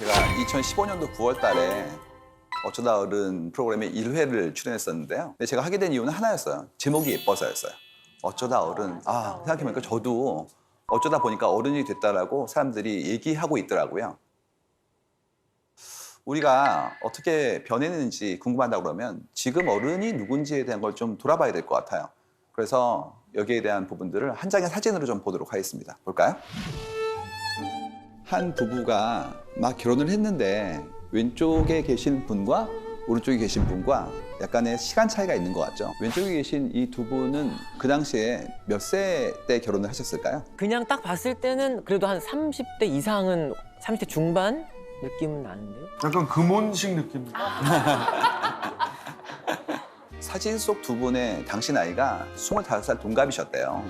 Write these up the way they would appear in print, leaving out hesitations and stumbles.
제가 2015년도 9월 달에 어쩌다 어른 프로그램에 1회를 출연했었는데요. 근데 제가 하게 된 이유는 하나였어요. 제목이 예뻐서였어요. 어쩌다 어른. 생각해보니까 저도 어쩌다 보니까 어른이 됐다라고 사람들이 얘기하고 있더라고요. 우리가 어떻게 변했는지 궁금하다 그러면 지금 어른이 누군지에 대한 걸 좀 돌아봐야 될 것 같아요. 그래서 여기에 대한 부분들을 한 장의 사진으로 좀 보도록 하겠습니다. 볼까요? 한 부부가 막 결혼을 했는데 왼쪽에 계신 분과 오른쪽에 계신 분과 약간의 시간 차이가 있는 것 같죠. 왼쪽에 계신 이 두 분은 그 당시에 몇 세 때 결혼을 하셨을까요? 그냥 딱 봤을 때는 그래도 한 30대 이상은 30대 중반 느낌은 나는데요. 약간 금혼식 느낌. 사진 속 두 분의 당시 나이가 25살 동갑이셨대요.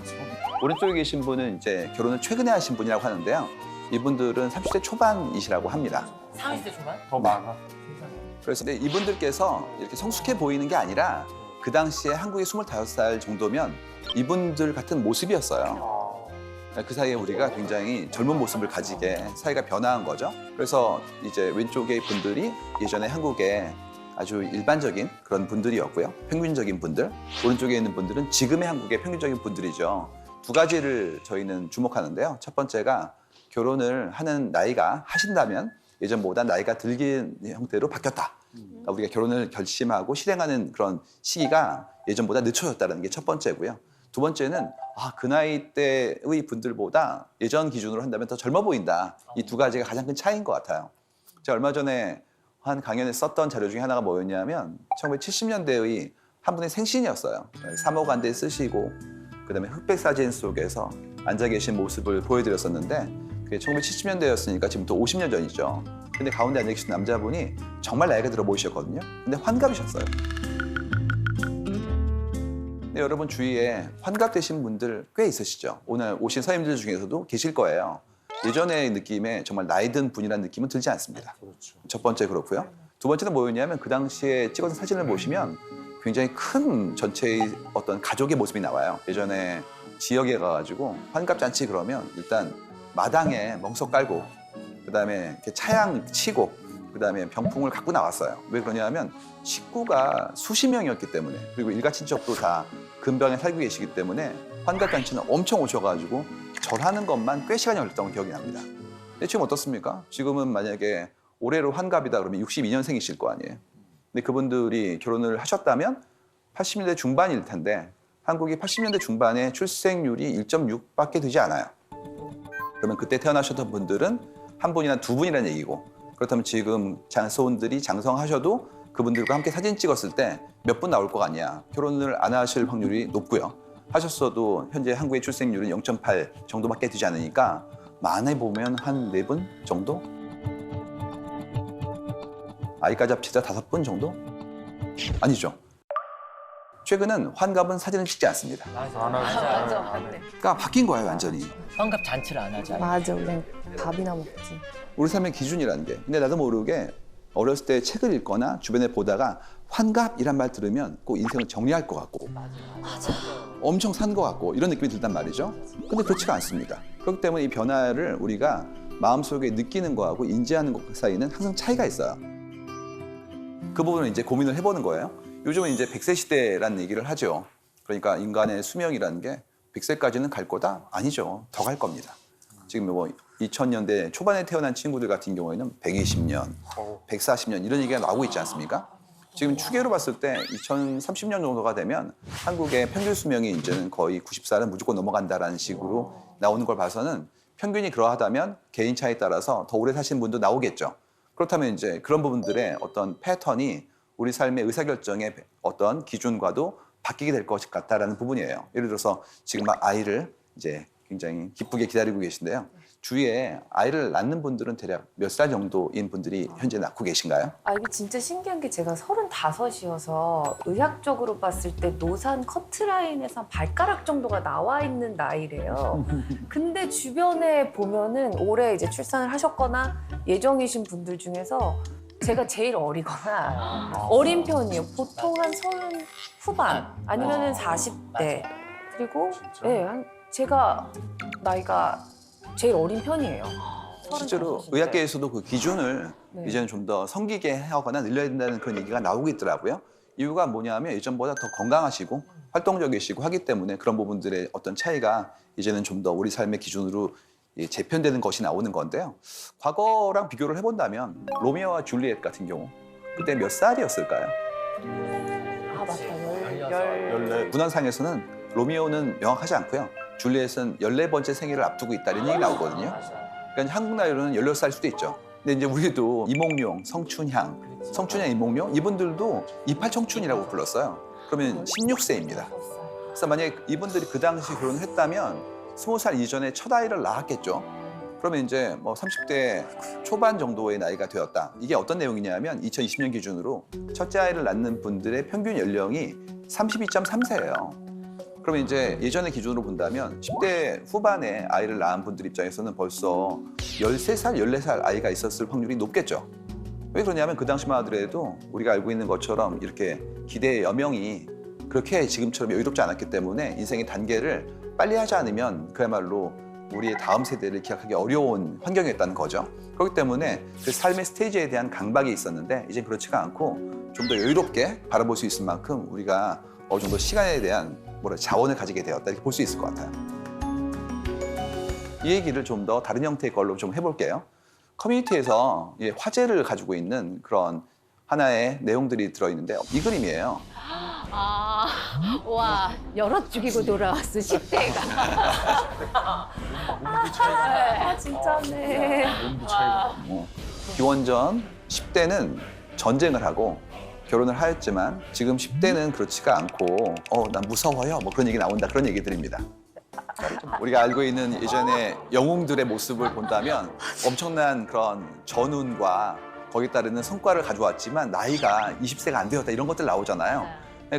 25. 오른쪽에 계신 분은 이제 결혼을 최근에 하신 분이라고 하는데요. 이분들은 30대 초반이시라고 합니다. 30대 중반? 더 많아. 그래서 근데 이분들께서 이렇게 성숙해 보이는 게 아니라 그 당시에 한국이 25살 정도면 이분들 같은 모습이었어요. 그 사이에 우리가 굉장히 젊은 모습을 가지게 사회가 변화한 거죠. 그래서 이제 왼쪽의 분들이 예전에 한국의 아주 일반적인 그런 분들이었고요. 평균적인 분들. 오른쪽에 있는 분들은 지금의 한국의 평균적인 분들이죠. 두 가지를 저희는 주목하는데요. 첫 번째가 결혼을 하는 나이가 하신다면 예전보다 나이가 들긴 형태로 바뀌었다. 그러니까 우리가 결혼을 결심하고 실행하는 그런 시기가 예전보다 늦춰졌다는 게 첫 번째고요. 두 번째는 그 나이 때의 분들보다 예전 기준으로 한다면 더 젊어 보인다. 이 두 가지가 가장 큰 차이인 것 같아요. 제가 얼마 전에 한 강연에 썼던 자료 중에 하나가 뭐였냐면 1970년대의 한 분의 생신이었어요. 사모간대 쓰시고 그다음에 흑백 사진 속에서 앉아 계신 모습을 보여드렸었는데 그게 1970년대였으니까 지금부터 50년 전이죠. 근데 가운데 앉아 계신 남자분이 정말 나이가 들어 보이셨거든요. 근데 환갑이셨어요. 근데 여러분 주위에 환갑되신 분들 꽤 있으시죠? 오늘 오신 선생님들 중에서도 계실 거예요. 예전의 느낌에 정말 나이 든 분이라는 느낌은 들지 않습니다. 그렇죠. 첫 번째 그렇고요. 두 번째는 뭐였냐면 그 당시에 찍어준 사진을 보시면 굉장히 큰 전체의 어떤 가족의 모습이 나와요. 예전에 지역에 가가지고 환갑잔치 그러면 일단 마당에 멍석 깔고 그다음에 이렇게 차양 치고 그다음에 병풍을 갖고 나왔어요. 왜 그러냐면 식구가 수십 명이었기 때문에 그리고 일가친척도 다 근방에 살고 계시기 때문에 환갑잔치는 엄청 오셔가지고 절하는 것만 꽤 시간이 걸렸던 기억이 납니다. 근데 지금 어떻습니까? 지금은 만약에 올해로 환갑이다 그러면 62년생이실 거 아니에요. 근데 그분들이 결혼을 하셨다면 80년대 중반일 텐데 한국이 80년대 중반에 출생률이 1.6밖에 되지 않아요. 그러면 그때 태어나셨던 분들은 한 분이나 두 분이라는 얘기고 그렇다면 지금 장소원들이 장성하셔도 그분들과 함께 사진 찍었을 때 몇 분 나올 것 같냐. 결혼을 안 하실 확률이 높고요. 하셨어도 현재 한국의 출생률은 0.8 정도밖에 되지 않으니까 많이 보면 한 4분 정도? 아이까지 합치자 5분 정도? 아니죠. 최근은 환갑은 사진을 찍지 않습니다. 맞아. 그러니까 바뀐 거예요, 완전히. 환갑 잔치를 안 하자. 맞아, 그냥 밥이나 먹지. 우리 삶의 기준이라는 게. 근데 나도 모르게 어렸을 때 책을 읽거나 주변에 보다가 환갑이란 말 들으면 꼭 인생을 정리할 것 같고 엄청 산 것 같고 이런 느낌이 들단 말이죠. 근데 그렇지가 않습니다. 그렇기 때문에 이 변화를 우리가 마음속에 느끼는 거하고 인지하는 것 사이는 항상 차이가 있어요. 그 부분을 이제 고민을 해보는 거예요. 요즘은 이제 100세 시대라는 얘기를 하죠. 그러니까 인간의 수명이라는 게 100세까지는 갈 거다? 아니죠. 더 갈 겁니다. 지금 뭐 2000년대 초반에 태어난 친구들 같은 경우에는 120년, 140년 이런 얘기가 나오고 있지 않습니까? 지금 추계로 봤을 때 2030년 정도가 되면 한국의 평균 수명이 이제는 거의 90살은 무조건 넘어간다라는 식으로 나오는 걸 봐서는 평균이 그러하다면 개인 차에 따라서 더 오래 사신 분도 나오겠죠. 그렇다면 이제 그런 부분들의 어떤 패턴이 우리 삶의 의사결정의 어떤 기준과도 바뀌게 될 것 같다라는 부분이에요. 예를 들어서 지금 막 아이를 이제 굉장히 기쁘게 기다리고 계신데요. 주위에 아이를 낳는 분들은 대략 몇 살 정도인 분들이 현재 낳고 계신가요? 이게 진짜 신기한 게 제가 35이어서 의학적으로 봤을 때 노산 커트라인에서 한 발가락 정도가 나와 있는 나이래요. 근데 주변에 보면은 올해 이제 출산을 하셨거나 예정이신 분들 중에서 제가 제일 어리거나 어린 편이에요. 보통 한 30 후반 아니면은 40대. 그리고 제가 나이가 제일 어린 편이에요. 실제로 35인데. 의학계에서도 그 기준을 네. 이제는 좀 더 성기게 하거나 늘려야 된다는 그런 얘기가 나오고 있더라고요. 이유가 뭐냐면 예전보다 더 건강하시고 활동적이시고 하기 때문에 그런 부분들의 어떤 차이가 이제는 좀 더 우리 삶의 기준으로 재편되는 것이 나오는 건데요. 과거랑 비교를 해본다면 로미오와 줄리엣 같은 경우 그때 몇 살이었을까요? 아 맞다. 문헌상에서는 로미오는 명확하지 않고요. 줄리엣은 14번째 생일을 앞두고 있다 이런 얘기 나오거든요. 그러니까 한국 나이로는 16살 수도 있죠. 근데 이제 우리도 이몽룡, 성춘향, 이몽룡 이분들도 28청춘이라고 불렀어요. 그러면 16세입니다. 그래서 만약에 이분들이 그 당시 결혼을 했다면 20살 이전에 첫 아이를 낳았겠죠. 그러면 이제 뭐 30대 초반 정도의 나이가 되었다. 이게 어떤 내용이냐면 2020년 기준으로 첫째 아이를 낳는 분들의 평균 연령이 32.3세예요. 그러면 이제 예전의 기준으로 본다면 10대 후반에 아이를 낳은 분들 입장에서는 벌써 13살, 14살 아이가 있었을 확률이 높겠죠. 왜 그러냐면 그 당시만 하더라도 우리가 알고 있는 것처럼 이렇게 기대의 여명이 그렇게 지금처럼 여유롭지 않았기 때문에 인생의 단계를 빨리 하지 않으면 그야말로 우리의 다음 세대를 기약하기 어려운 환경이었다는 거죠. 그렇기 때문에 그 삶의 스테이지에 대한 강박이 있었는데 이젠 그렇지가 않고 좀 더 여유롭게 바라볼 수 있을 만큼 우리가 어느 정도 시간에 대한 자원을 가지게 되었다 이렇게 볼 수 있을 것 같아요. 이 얘기를 좀 더 다른 형태의 걸로 좀 해볼게요. 커뮤니티에서 화제를 가지고 있는 그런 하나의 내용들이 들어있는데 이 그림이에요. 아, 와, 여럿 죽이고 돌아왔어, 10대가. 아 진짜네. 온도 차이가. 기원전 10대는 전쟁을 하고 결혼을 하였지만 지금 10대는 그렇지가 않고 난 무서워요 뭐 그런 얘기 나온다 그런 얘기들입니다. 우리가 알고 있는 예전의 영웅들의 모습을 본다면 엄청난 그런 전운과 거기에 따르는 성과를 가져왔지만 나이가 20세가 안 되었다 이런 것들 나오잖아요.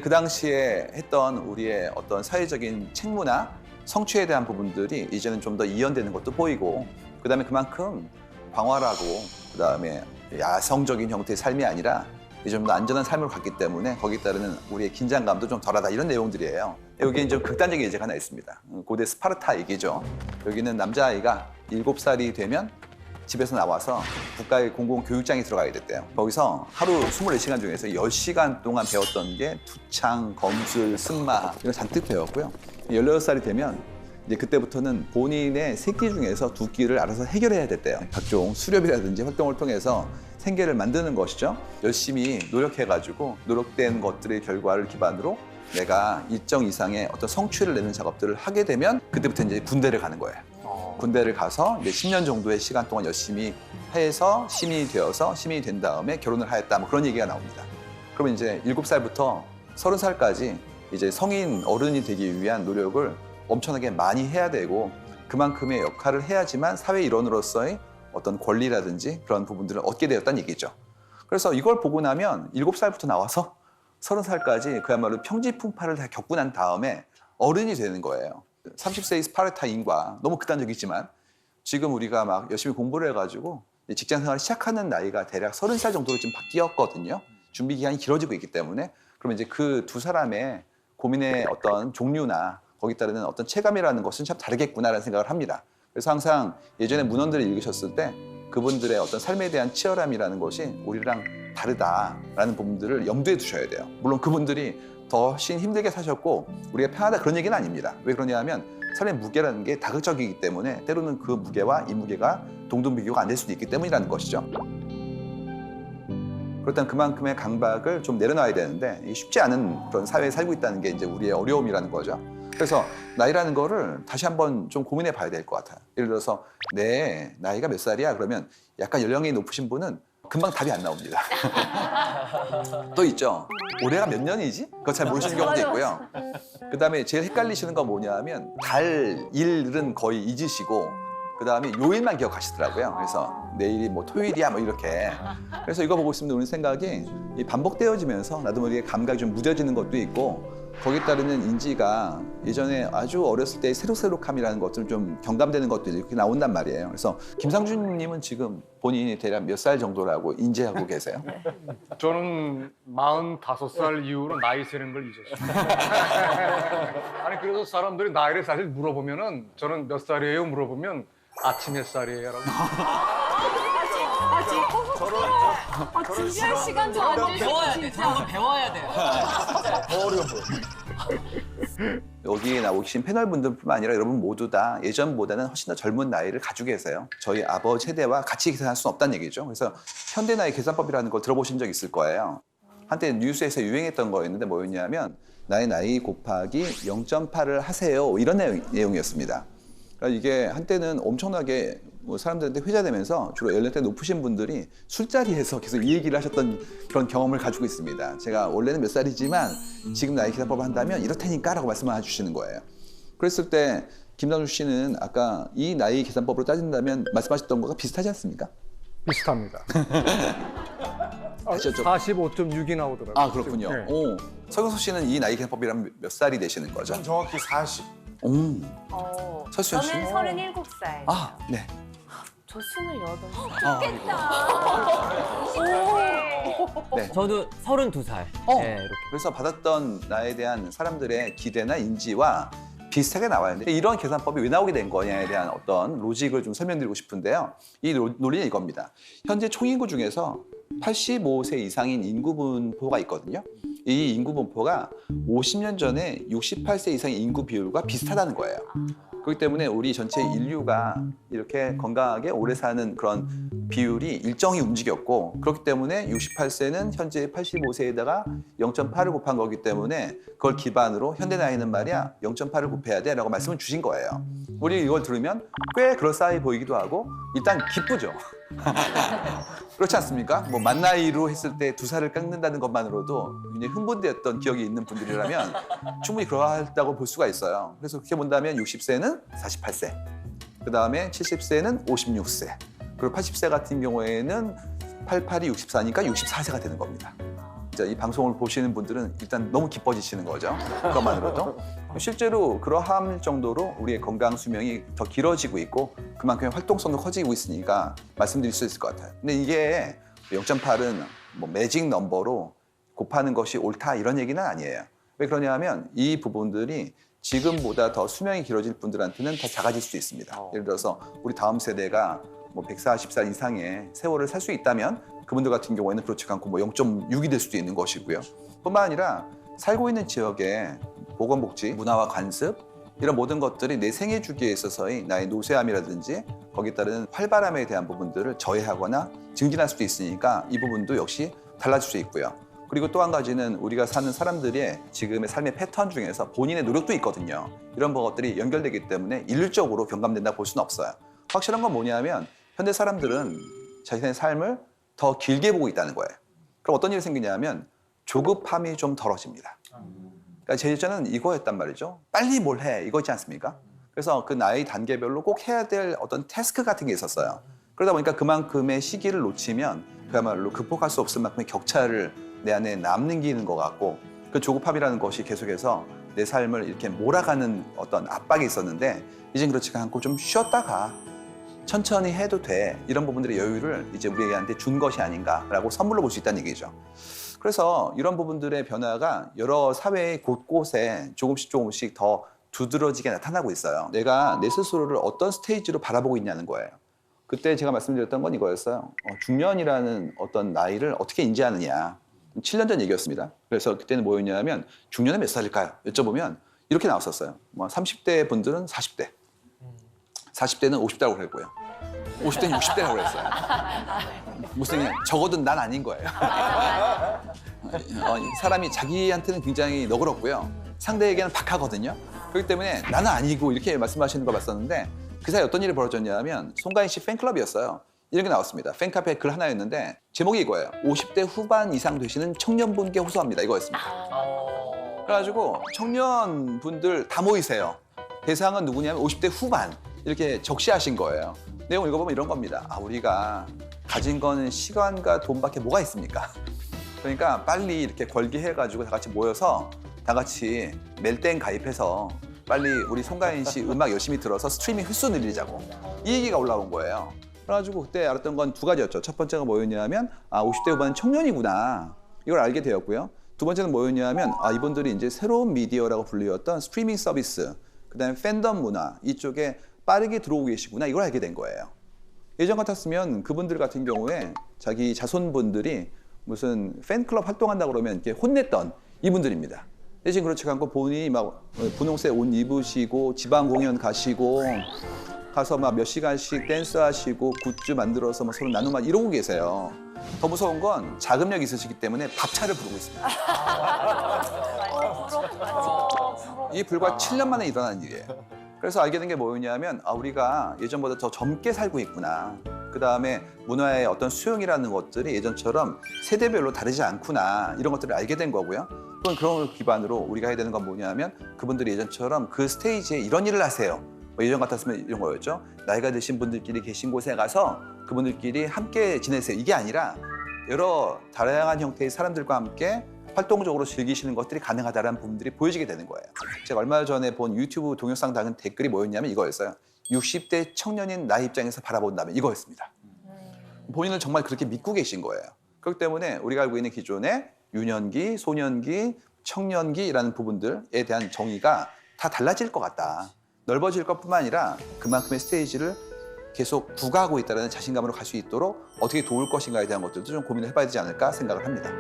그 당시에 했던 우리의 어떤 사회적인 책무나 성취에 대한 부분들이 이제는 좀 더 이연되는 것도 보이고 그다음에 그만큼 광활하고 그다음에 야성적인 형태의 삶이 아니라 이제 좀 더 안전한 삶을 갖기 때문에 거기에 따르는 우리의 긴장감도 좀 덜하다 이런 내용들이에요. 여기에 좀 극단적인 예제가 하나 있습니다. 고대 스파르타 얘기죠. 여기는 남자아이가 7살이 되면 집에서 나와서 국가의 공공교육장에 들어가야 됐대요. 거기서 하루 24시간 중에서 10시간 동안 배웠던 게 투창, 검술, 승마 이런 잔뜩 배웠고요. 16살이 되면 이제 그때부터는 본인의 새끼 중에서 2끼를 알아서 해결해야 됐대요. 각종 수렵이라든지 활동을 통해서 생계를 만드는 것이죠. 열심히 노력해가지고 노력된 것들의 결과를 기반으로 내가 일정 이상의 어떤 성취를 내는 작업들을 하게 되면 그때부터 이제 군대를 가는 거예요. 군대를 가서 이제 10년 정도의 시간 동안 열심히 해서 시민이 된 다음에 결혼을 하였다. 뭐 그런 얘기가 나옵니다. 그러면 이제 7살부터 30살까지 이제 성인 어른이 되기 위한 노력을 엄청나게 많이 해야 되고 그만큼의 역할을 해야지만 사회 일원으로서의 어떤 권리라든지 그런 부분들을 얻게 되었다는 얘기죠. 그래서 이걸 보고 나면 7살부터 나와서 30살까지 그야말로 평지풍파를 다 겪고 난 다음에 어른이 되는 거예요. 30세의 스파르타인과 너무 극단적이지만 지금 우리가 막 열심히 공부를 해가지고 직장 생활을 시작하는 나이가 대략 30살 정도로 지금 바뀌었거든요. 준비 기간이 길어지고 있기 때문에 그러면 이제 그 두 사람의 고민의 어떤 종류나 거기에 따르는 어떤 체감이라는 것은 참 다르겠구나라는 생각을 합니다. 그래서 항상 예전에 문헌들을 읽으셨을 때 그분들의 어떤 삶에 대한 치열함이라는 것이 우리랑 다르다라는 부분들을 염두에 두셔야 돼요. 물론 그분들이 더 훨씬 힘들게 사셨고 우리가 편하다 그런 얘기는 아닙니다. 왜 그러냐면 삶의 무게라는 게 다극적이기 때문에 때로는 그 무게와 이 무게가 동등비교가 안 될 수도 있기 때문이라는 것이죠. 그렇다면 그만큼의 강박을 좀 내려놔야 되는데 이게 쉽지 않은 그런 사회에 살고 있다는 게 이제 우리의 어려움이라는 거죠. 그래서 나이라는 거를 다시 한번 좀 고민해 봐야 될 것 같아요. 예를 들어서 내 나이가 몇 살이야? 그러면 약간 연령이 높으신 분은 금방 답이 안 나옵니다. 또 있죠. 올해가 몇 년이지? 그거 잘 모르시는 경우도 있고요. 그다음에 제일 헷갈리시는 건 뭐냐면 달, 일은 거의 잊으시고 그다음에 요일만 기억하시더라고요. 그래서 내일이 뭐 토요일이야 뭐 이렇게. 그래서 이거 보고 있으면 우리 생각이 이 반복되어지면서 나도 모르게 감각이 좀 무뎌지는 것도 있고 거기에 따르는 인지가 예전에 아주 어렸을 때의 새록새록함이라는 것들 좀 경감되는 것들이 이렇게 나온단 말이에요. 그래서 김상준님은 지금 본인이 대략 몇 살 정도라고 인지하고 계세요? 저는 45살 이후로 나이 세는 걸 잊었어요. 아니 그래서 사람들이 나이를 사실 물어보면은 저는 몇 살이에요 물어보면 아침 햇살이에요라고. 준비할 시간도 안 주시고 배워야 돼. 진짜. 저런 거 배워야 돼요. 여기에 나오신 패널분들뿐만 아니라 여러분 모두 다 예전보다는 훨씬 더 젊은 나이를 가지고 계세요. 저희 아버지 세대와 같이 계산할 수는 없다는 얘기죠. 그래서 현대 나이 계산법이라는 걸 들어보신 적 있을 거예요. 한때 뉴스에서 유행했던 거였는데 뭐였냐면 나의 나이 곱하기 0.8을 하세요. 이런 내용이었습니다. 그러니까 이게 한때는 엄청나게 뭐 사람들한테 회자되면서 주로 연령대 높으신 분들이 술자리에서 계속 이 얘기를 하셨던 그런 경험을 가지고 있습니다. 제가 원래는 몇 살이지만 지금 나이 계산법을 한다면 이렇다니까 라고 말씀을 해주시는 거예요. 그랬을 때 김남주 씨는 아까 이 나이 계산법으로 따진다면 말씀하셨던 거가 비슷하지 않습니까? 비슷합니다. 아시죠? 45.6이 나오더라고요. 아 그렇군요. 네. 오, 서경석 씨는 이 나이 계산법이라면 몇 살이 되시는 거죠? 전 정확히 40. 설수연 씨? 저는 37살. 아, 네. 저 28살. 네. 저도 32살. 어. 네, 이렇게. 그래서 받았던 나에 대한 사람들의 기대나 인지와 비슷하게 나와야 되는데 이런 계산법이 왜 나오게 된 거냐에 대한 어떤 로직을 좀 설명드리고 싶은데요. 이 논리는 이겁니다. 현재 총인구 중에서 85세 이상인 인구 분포가 있거든요. 이 인구 분포가 50년 전에 68세 이상의 인구 비율과 비슷하다는 거예요. 그렇기 때문에 우리 전체 인류가 이렇게 건강하게 오래 사는 그런 비율이 일정히 움직였고 그렇기 때문에 68세는 현재 85세에다가 0.8을 곱한 거기 때문에 그걸 기반으로 현대 나이는 말이야 0.8을 곱해야 돼 라고 말씀을 주신 거예요. 우리 이걸 들으면 꽤 그럴싸해 보이기도 하고 일단 기쁘죠. 그렇지 않습니까? 뭐 만 나이로 했을 때 2살을 깎는다는 것만으로도 굉장히 흥분되었던 기억이 있는 분들이라면 충분히 그러하다고 볼 수가 있어요. 그래서 그렇게 본다면 60세는 48세, 그 다음에 70세는 56세, 그리고 80세 같은 경우에는 88이 64니까 64세가 되는 겁니다. 진짜 이 방송을 보시는 분들은 일단 너무 기뻐지시는 거죠. 그것만으로도. 실제로 그러할 정도로 우리의 건강 수명이 더 길어지고 있고 그만큼 활동성도 커지고 있으니까 말씀드릴 수 있을 것 같아요. 근데 이게 0.8은 뭐 매직 넘버로 곱하는 것이 옳다 이런 얘기는 아니에요. 왜 그러냐면 이 부분들이 지금보다 더 수명이 길어질 분들한테는 더 작아질 수 있습니다. 예를 들어서 우리 다음 세대가 뭐 140살 이상의 세월을 살 수 있다면 그분들 같은 경우에는 그렇지 않고 뭐 0.6이 될 수도 있는 것이고요. 뿐만 아니라 살고 있는 지역의 보건복지, 문화와 관습 이런 모든 것들이 내 생애 주기에 있어서의 나의 노쇠함이라든지 거기에 따른 활발함에 대한 부분들을 저해하거나 증진할 수도 있으니까 이 부분도 역시 달라질 수 있고요. 그리고 또 한 가지는 우리가 사는 사람들의 지금의 삶의 패턴 중에서 본인의 노력도 있거든요. 이런 것들이 연결되기 때문에 일률적으로 경감된다 볼 수는 없어요. 확실한 건 뭐냐면 현대 사람들은 자신의 삶을 더 길게 보고 있다는 거예요. 그럼 어떤 일이 생기냐면 조급함이 좀 덜어집니다. 그러니까 제 입장은 이거였단 말이죠. 빨리 뭘 해, 이거 있지 않습니까? 그래서 그 나이 단계별로 꼭 해야 될 어떤 태스크 같은 게 있었어요. 그러다 보니까 그만큼의 시기를 놓치면 그야말로 극복할 수 없을 만큼의 격차를 내 안에 남기는 것 같고 그 조급함이라는 것이 계속해서 내 삶을 이렇게 몰아가는 어떤 압박이 있었는데 이젠 그렇지가 않고 좀 쉬었다가 천천히 해도 돼 이런 부분들의 여유를 이제 우리한테 준 것이 아닌가라고 선물로 볼 수 있다는 얘기죠. 그래서 이런 부분들의 변화가 여러 사회의 곳곳에 조금씩 더 두드러지게 나타나고 있어요. 내가 내 스스로를 어떤 스테이지로 바라보고 있냐는 거예요. 그때 제가 말씀드렸던 건 이거였어요. 중년이라는 어떤 나이를 어떻게 인지하느냐. 7년 전 얘기였습니다. 그래서 그때는 뭐였냐면 중년은 몇 살일까요? 여쭤보면 이렇게 나왔었어요. 뭐 30대 분들은 40대, 40대는 50대라고 그랬고요. 50대는 60대라고 그랬어요. 무슨 적어도 난 아닌 거예요. 사람이 자기한테는 굉장히 너그럽고요. 상대에게는 박하거든요. 그렇기 때문에 나는 아니고 이렇게 말씀하시는 걸 봤었는데 그 사이 어떤 일이 벌어졌냐면 송가인 씨 팬클럽이었어요. 이런 게 나왔습니다. 팬카페 글 하나였는데 제목이 이거예요. 50대 후반 이상 되시는 청년분께 호소합니다. 이거였습니다. 그래가지고 청년분들 다 모이세요. 대상은 누구냐면 50대 후반 이렇게 적시하신 거예요. 내용 읽어보면 이런 겁니다. 우리가 가진 거는 시간과 돈밖에 뭐가 있습니까? 그러니까 빨리 이렇게 걸기해가지고 다 같이 모여서 다 같이 멜땡 가입해서 빨리 우리 송가인 씨 음악 열심히 들어서 스트리밍 횟수 늘리자고 이 얘기가 올라온 거예요. 그래가지고 그때 알았던 건 두 가지였죠. 첫 번째가 뭐였냐면 50대 후반은 청년이구나 이걸 알게 되었고요. 두 번째는 뭐였냐면 이분들이 이제 새로운 미디어라고 불리웠던 스트리밍 서비스 그다음에 팬덤 문화 이쪽에 빠르게 들어오고 계시구나 이걸 알게 된 거예요. 예전 같았으면 그분들 같은 경우에 자기 자손분들이 무슨 팬클럽 활동한다고 그러면 이렇게 혼냈던 이분들입니다. 대신 그렇지 않고 본인이 막 분홍색 옷 입으시고 지방 공연 가시고 가서 막 몇 시간씩 댄스 하시고 굿즈 만들어서 뭐 서로 나누고 막 이러고 계세요. 더 무서운 건 자금력이 있으시기 때문에 밥차를 부르고 있습니다. 이 불과 7년 만에 일어난 일이에요. 그래서 알게 된 게 뭐였냐면 우리가 예전보다 더 젊게 살고 있구나. 그다음에 문화의 어떤 수용이라는 것들이 예전처럼 세대별로 다르지 않구나. 이런 것들을 알게 된 거고요. 또는 그런 걸 기반으로 우리가 해야 되는 건 뭐냐면 그분들이 예전처럼 그 스테이지에 이런 일을 하세요. 뭐 예전 같았으면 이런 거였죠. 나이가 드신 분들끼리 계신 곳에 가서 그분들끼리 함께 지내세요. 이게 아니라 여러 다양한 형태의 사람들과 함께 활동적으로 즐기시는 것들이 가능하다는 부분들이 보여지게 되는 거예요. 제가 얼마 전에 본 유튜브 동영상 다는 댓글이 뭐였냐면 이거였어요. 60대 청년인 나 입장에서 바라본다면 이거였습니다. 본인을 정말 그렇게 믿고 계신 거예요. 그렇기 때문에 우리가 알고 있는 기존의 유년기, 소년기, 청년기라는 부분들에 대한 정의가 다 달라질 것 같다. 넓어질 것뿐만 아니라 그만큼의 스테이지를 계속 구가하고 있다는 자신감으로 갈 수 있도록 어떻게 도울 것인가에 대한 것들도 좀 고민을 해봐야 되지 않을까 생각을 합니다.